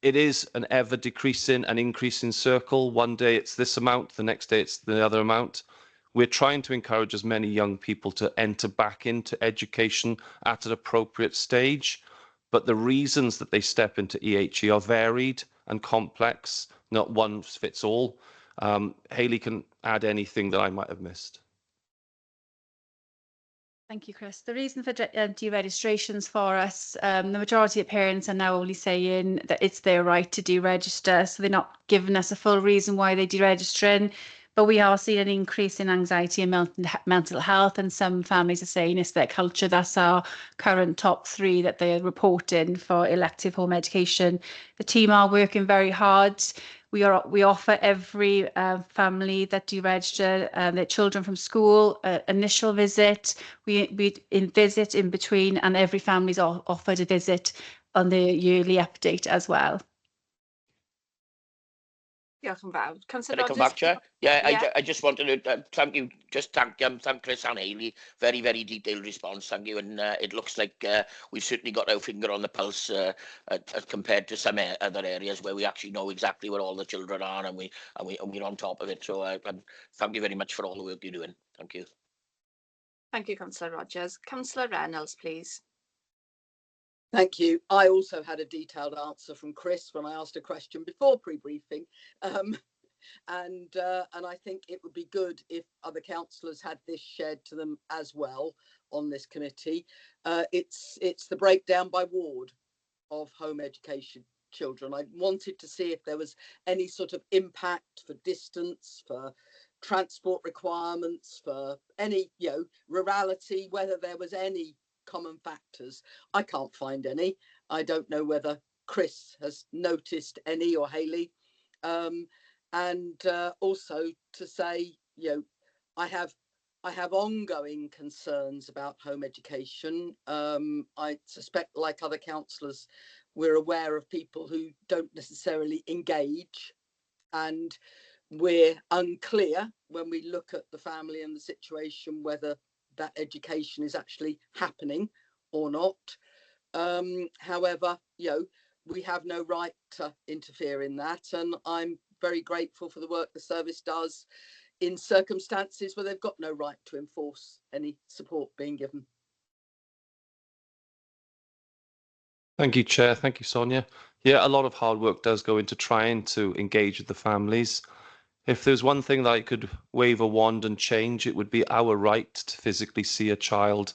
It is an ever decreasing and increasing circle. One day it's this amount, the next day it's the other amount. We're trying to encourage as many young people to enter back into education at an appropriate stage, but the reasons that they step into EHE are varied and complex, not one fits all. Hayley can add anything that I might have missed. Thank you, Chris. The reason for deregistrations for us, the majority of parents are now only saying that it's their right to deregister, so they're not giving us a full reason why they're deregistering. But we are seeing an increase in anxiety and mental health, and some families are saying it's their culture. That's our current top 3 that they're reporting for elective home education. The team are working very hard. We offer every family that deregister their children from school initial visit. We visit in between, and every family's offered a visit on the yearly update as well. Diolch yn fawr. Can I come back, Chair? Yeah. I just wanted to thank you, thank Chris and Hayley. Very, very detailed response. Thank you. And it looks like we've certainly got our finger on the pulse as compared to some other areas where we actually know exactly where all the children are, and we're on top of it. So thank you very much for all the work you're doing. Thank you. Thank you, Councillor Rogers. Councillor Reynolds, please. Thank you. I also had a detailed answer from Chris when I asked a question before pre-briefing, and I think it would be good if other councillors had this shared to them as well on this committee. It's the breakdown by ward of home education children. I wanted to see if there was any sort of impact for distance, for transport requirements, for any rurality, whether there was any common factors. I can't find any. I don't know whether Chris has noticed any, or Hayley. And also to say, I have ongoing concerns about home education. I suspect, like other councillors, we're aware of people who don't necessarily engage, and we're unclear when we look at the family and the situation whether that education is actually happening or not. However, we have no right to interfere in that, and I'm very grateful for the work the service does in circumstances where they've got no right to enforce any support being given. Thank you, Chair. Thank you, Sonia. Yeah, a lot of hard work does go into trying to engage with the families. If there's one thing that I could wave a wand and change, it would be our right to physically see a child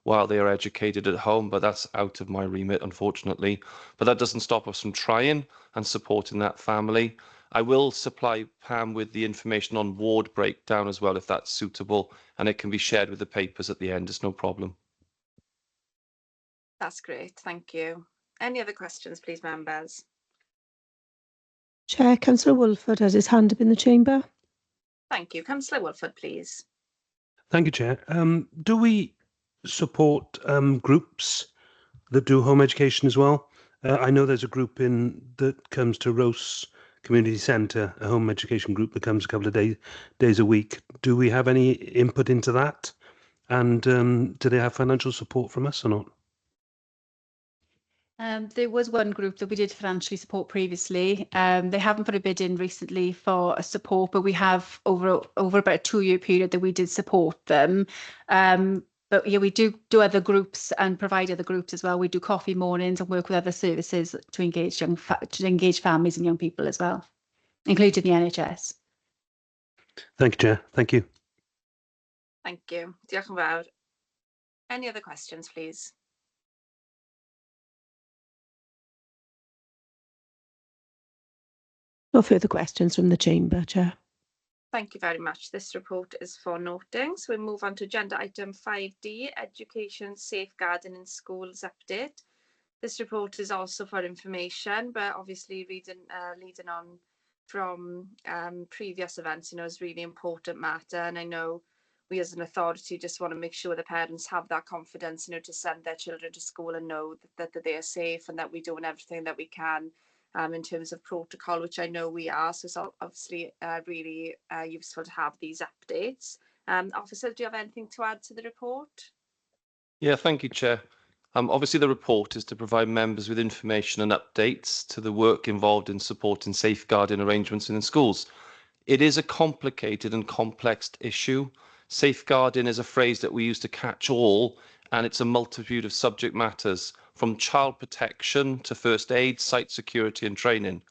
while they are educated at home, but that's out of my remit, unfortunately. But that doesn't stop us from trying and supporting that family. I will supply Pam with the information on ward breakdown as well, if that's suitable, and it can be shared with the papers at the end. It's no problem. That's great, thank you. Any other questions, please, members? Chair, Councillor Woolford has his hand up in the chamber. Thank you. Councillor Woolford, please. Thank you, Chair. Do we support groups that do home education as well? I know there's a group that comes to Rose Community Centre, a home education group that comes a couple of days a week. Do we have any input into that? And do they have financial support from us or not? There was one group that we did financially support previously. They haven't put a bid in recently for support, but we have over about a 2-year period that we did support them. But yeah, we do other groups and provide other groups as well. We do coffee mornings and work with other services to engage families and young people as well, including the NHS. Thank you, Chair. Thank you. Thank you. Diolch yn fawr. Any other questions, please? No further questions from the chamber, Chair. Thank you very much. This report is for noting. So we move on to agenda item 5D, Education Safeguarding in Schools Update. This report is also for information, but obviously leading on from previous events, is really important matter. And I know we as an authority just want to make sure the parents have that confidence, to send their children to school and know that they are safe and that we're doing everything that we can in terms of protocol, which I know we are. So it's obviously really useful to have these updates. Officer, do you have anything to add to the report? Yeah, thank you, Chair. Obviously, the report is to provide members with information and updates to the work involved in supporting safeguarding arrangements in schools. It is a complicated and complex issue. Safeguarding is a phrase that we use to catch all, and it's a multitude of subject matters, from child protection to first aid, site security and training.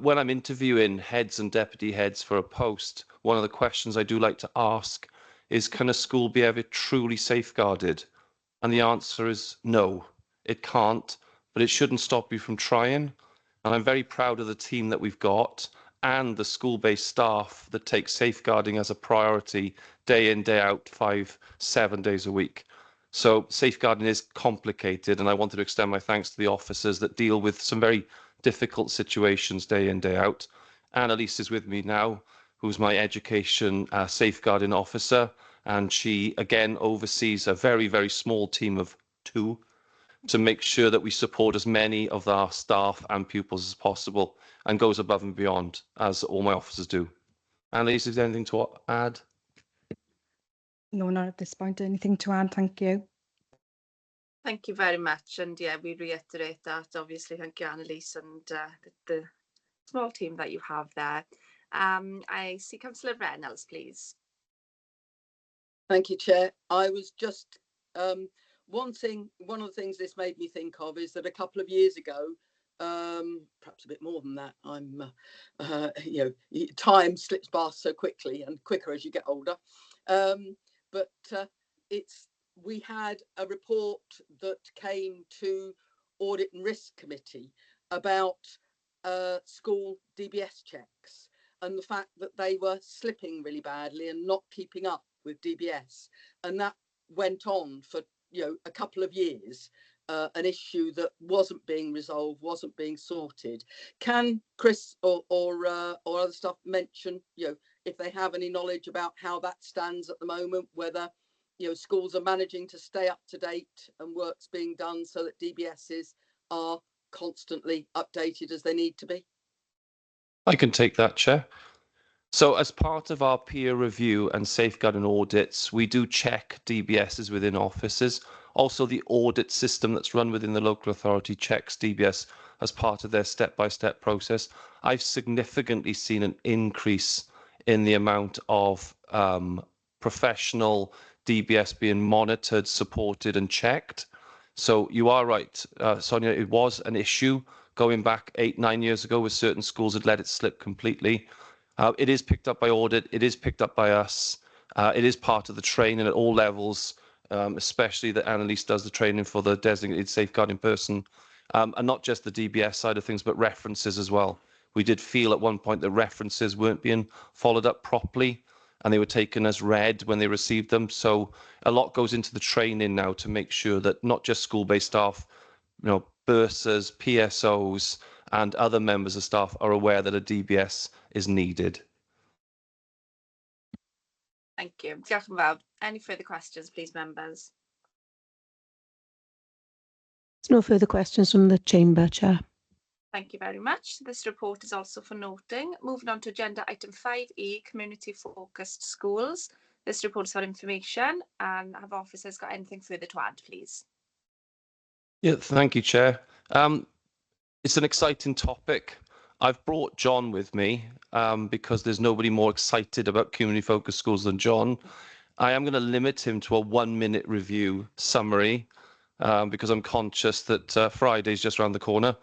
When I'm interviewing heads and deputy heads for a post, one of the questions I do like to ask is, can a school be ever truly safeguarded? And the answer is no, it can't, but it shouldn't stop you from trying. And I'm very proud of the team that we've got and the school-based staff that take safeguarding as a priority day in, day out, 5-7 days a week. So safeguarding is complicated, and I wanted to extend my thanks to the officers that deal with some very difficult situations day in, day out. Annalise is with me now, who's my education safeguarding officer, and she again oversees a very, very small team of 2 to make sure that we support as many of our staff and pupils as possible, and goes above and beyond, as all my officers do. Annalise, is there anything to add? No, not at this point. Anything to add? Thank you. Thank you very much. And yeah, we reiterate that. Obviously, thank you, Annalise, and the small team that you have there. I see Councillor Reynolds, please. Thank you, Chair. I was just one of the things this made me think of is that a couple of years ago, perhaps a bit more than that, time slips past so quickly and quicker as you get older. But we had a report that came to Audit and Risk Committee about school DBS checks and the fact that they were slipping really badly and not keeping up with DBS, and that went on for a couple of years, an issue that wasn't being resolved, wasn't being sorted. Can Chris or other staff mention if they have any knowledge about how that stands at the moment, whether schools are managing to stay up to date and work's being done so that DBSs are constantly updated as they need to be? I can take that, Chair. So as part of our peer review and safeguarding audits, we do check DBSs within offices. Also, the audit system that's run within the local authority checks DBS as part of their step-by-step process. I've significantly seen an increase in the amount of professional DBS being monitored, supported and checked. So you are right, Sonia, it was an issue going back 8-9 years ago with certain schools had let it slip completely. It is picked up by audit, it is picked up by us, it is part of the training at all levels especially that Annalise does the training for the designated safeguarding person, and not just the DBS side of things, but references as well. We did feel at one point that references weren't being followed up properly, and they were taken as read when they received them. So a lot goes into the training now to make sure that not just school-based staff, bursars, PSOs, and other members of staff are aware that a DBS is needed. Thank you. Diolch yn fawr. Any further questions, please, members? There's no further questions from the chamber, Chair. Thank you very much. This report is also for noting. Moving on to agenda item 5E, community focused schools. This report is for information, and have officers got anything further to add, please? Yeah, thank you, Chair. It's an exciting topic. I've brought John with me because there's nobody more excited about community focused schools than John. I am going to limit him to a 1-minute review summary because I'm conscious that Friday's just around the corner.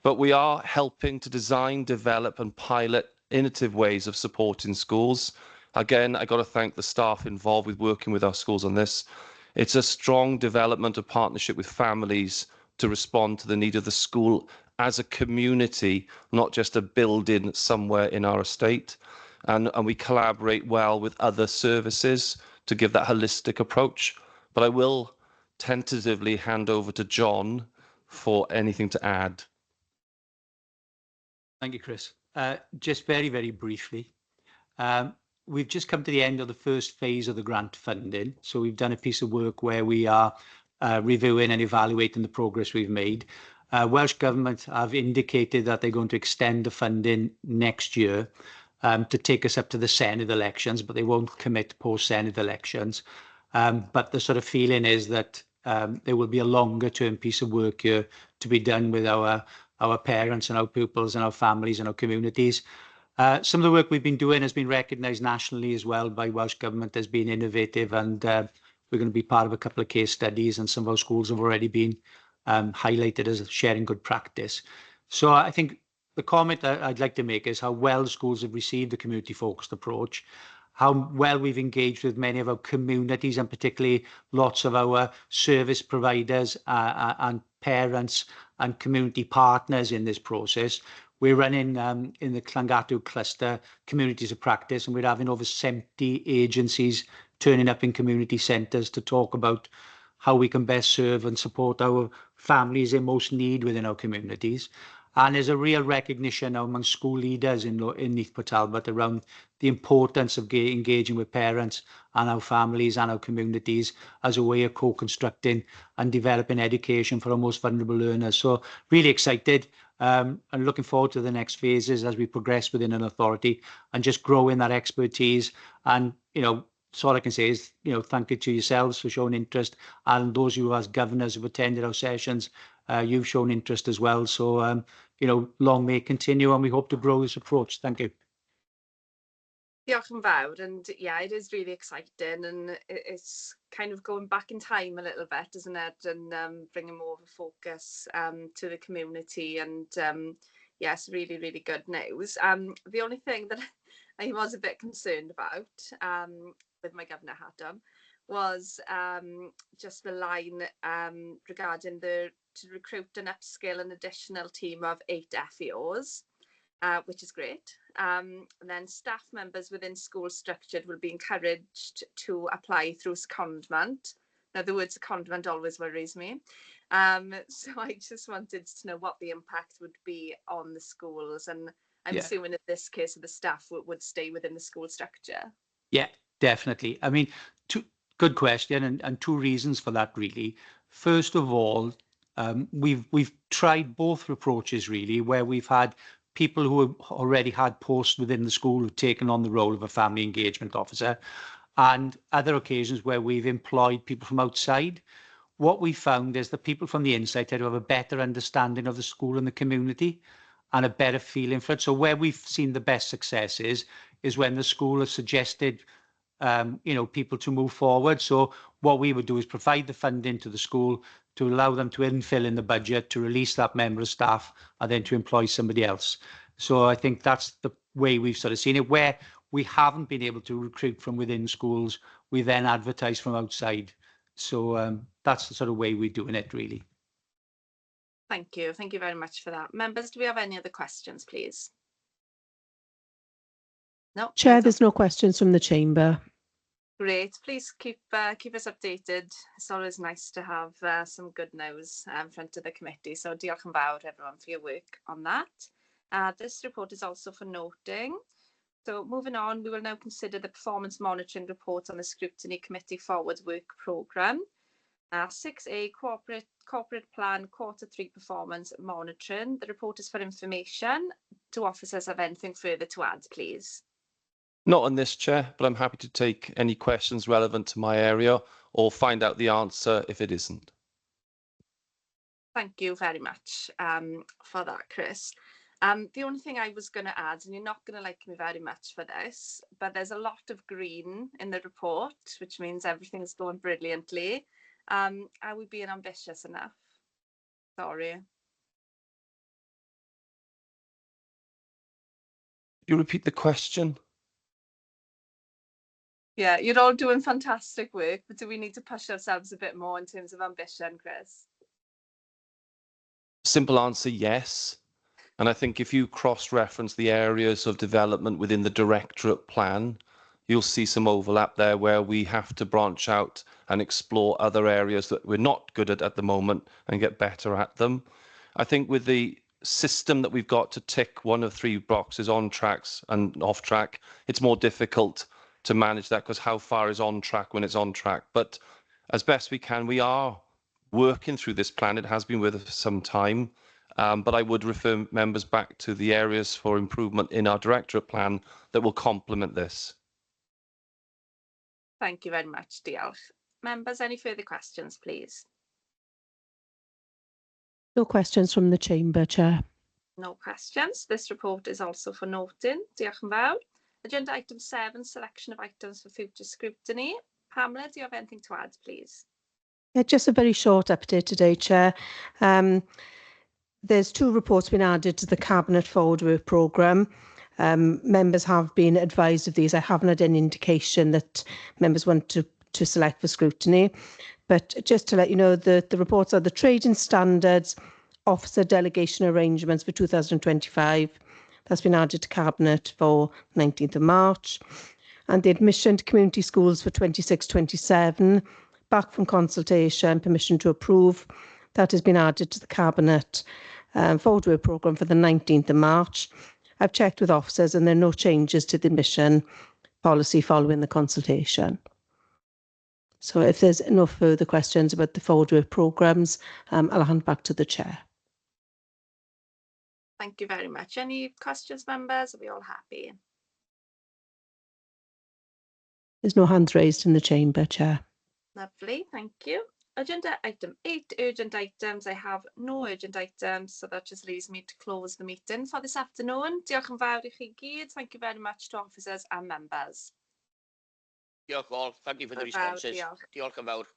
But we are helping to design, develop and pilot innovative ways of supporting schools. Again, I got to thank the staff involved with working with our schools on this. It's a strong development of partnership with families to respond to the need of the school as a community, not just a building somewhere in our estate. And we collaborate well with other services to give that holistic approach. But I will tentatively hand over to John for anything to add. Thank you, Chris. Just very, very briefly, we've just come to the end of the first phase of the grant funding. So we've done a piece of work where we are reviewing and evaluating the progress we've made. Welsh Government have indicated that they're going to extend the funding next year to take us up to the Senedd elections, but they won't commit post-Senedd elections. But the sort of feeling is that there will be a longer term piece of work here to be done with our parents and our pupils and our families and our communities. Some of the work we've been doing has been recognised nationally as well by Welsh Government as being innovative, and we're going to be part of a couple of case studies, and some of our schools have already been highlighted as sharing good practice. So I think the comment that I'd like to make is how well schools have received the community focused approach, how well we've engaged with many of our communities, and particularly lots of our service providers and parents and community partners in this process. We're running in the Llangatu cluster communities of practice, and we're having over 70 agencies turning up in community centres to talk about how we can best serve and support our families in most need within our communities. And there's a real recognition among school leaders in Neath Talbot around the importance of engaging with parents and our families and our communities as a way of co-constructing and developing education for our most vulnerable learners. So really excited and looking forward to the next phases as we progress within an authority and just growing that expertise. And, so all I can say is, thank you to yourselves for showing interest, and those of you as governors who've attended our sessions, you've shown interest as well. So, long may it continue, and we hope to grow this approach. Thank you. Diolch yn fawr, and yeah, it is really exciting, and it's kind of going back in time a little bit, isn't it, and bringing more of a focus to the community, and yes, really, really good news. The only thing that I was a bit concerned about with my governor hat on was just the line regarding to recruit and upskill an additional team of 8 FEOs, which is great. And then staff members within school structure will be encouraged to apply through secondment. Now, the word secondment always worries me. So I just wanted to know what the impact would be on the schools, and I'm assuming in this case the staff would stay within the school structure. Yeah, definitely. I mean, good question, and 2 reasons for that, really. First of all, we've tried both approaches, really, where we've had people who have already had posts within the school who've taken on the role of a family engagement officer, and other occasions where we've employed people from outside. What we found is that people from the inside tend to have a better understanding of the school and the community and a better feeling for it. So where we've seen the best success is when the school has suggested people to move forward. So what we would do is provide the funding to the school to allow them to infill in the budget, to release that member of staff, and then to employ somebody else. So I think that's the way we've sort of seen it. Where we haven't been able to recruit from within schools, we then advertise from outside. So that's the sort of way we're doing it, really. Thank you. Thank you very much for that. Members, do we have any other questions, please? No. Chair, there's no questions from the chamber. Great. Please keep us updated. It's always nice to have some good news in front of the committee. So diolch yn fawr everyone for your work on that. This report is also for noting. So moving on, we will now consider the performance monitoring report on the Scrutiny Committee Forward Work Programme. 6A corporate plan Q3 performance monitoring. The report is for information. Do officers have anything further to add, please? Not on this, Chair, but I'm happy to take any questions relevant to my area or find out the answer if it isn't. Thank you very much for that, Chris. The only thing I was going to add, and you're not going to like me very much for this, but there's a lot of green in the report, which means everything's going brilliantly. Are we being ambitious enough? Sorry. You repeat the question? Yeah, you're all doing fantastic work, but do we need to push ourselves a bit more in terms of ambition, Chris? Simple answer, yes. And I think if you cross-reference the areas of development within the directorate plan, you'll see some overlap there where we have to branch out and explore other areas that we're not good at the moment and get better at them. I think with the system that we've got to tick one of 3 boxes on tracks and off track, it's more difficult to manage that because how far is on track when it's on track. But as best we can, we are working through this plan. It has been with us for some time. But I would refer members back to the areas for improvement in our directorate plan that will complement this. Thank you very much, diolch. Members, any further questions, please? No questions from the chamber, Chair. No questions. This report is also for noting. Diolch yn fawr. Agenda item 7, selection of items for future scrutiny. Pamela, do you have anything to add, please? Yeah, just a very short update today, Chair. There's 2 reports been added to the Cabinet Forward Work Programme. Members have been advised of these. I haven't had any indication that members want to select for scrutiny. But just to let you know, the reports are the Trading Standards Officer Delegation Arrangements for 2025. That's been added to Cabinet for 19th of March. And the Admission to Community Schools for 26-27, back from consultation, permission to approve. That has been added to the Cabinet Forward Work Programme for the 19th of March. I've checked with officers and there are no changes to the admission policy following the consultation. So if there's no further questions about the Forward Work Programmes, I'll hand back to the Chair. Thank you very much. Any questions, members? Are we all happy? There's no hands raised in the chamber, Chair. Lovely, thank you. Agenda item 8, urgent items. I have no urgent items, so that just leaves me to close the meeting for this afternoon. Diolch yn fawr I chi gyd. Thank you very much to officers and members. Diolch all. Thank you for the responses. Diolch. Diolch yn fawr.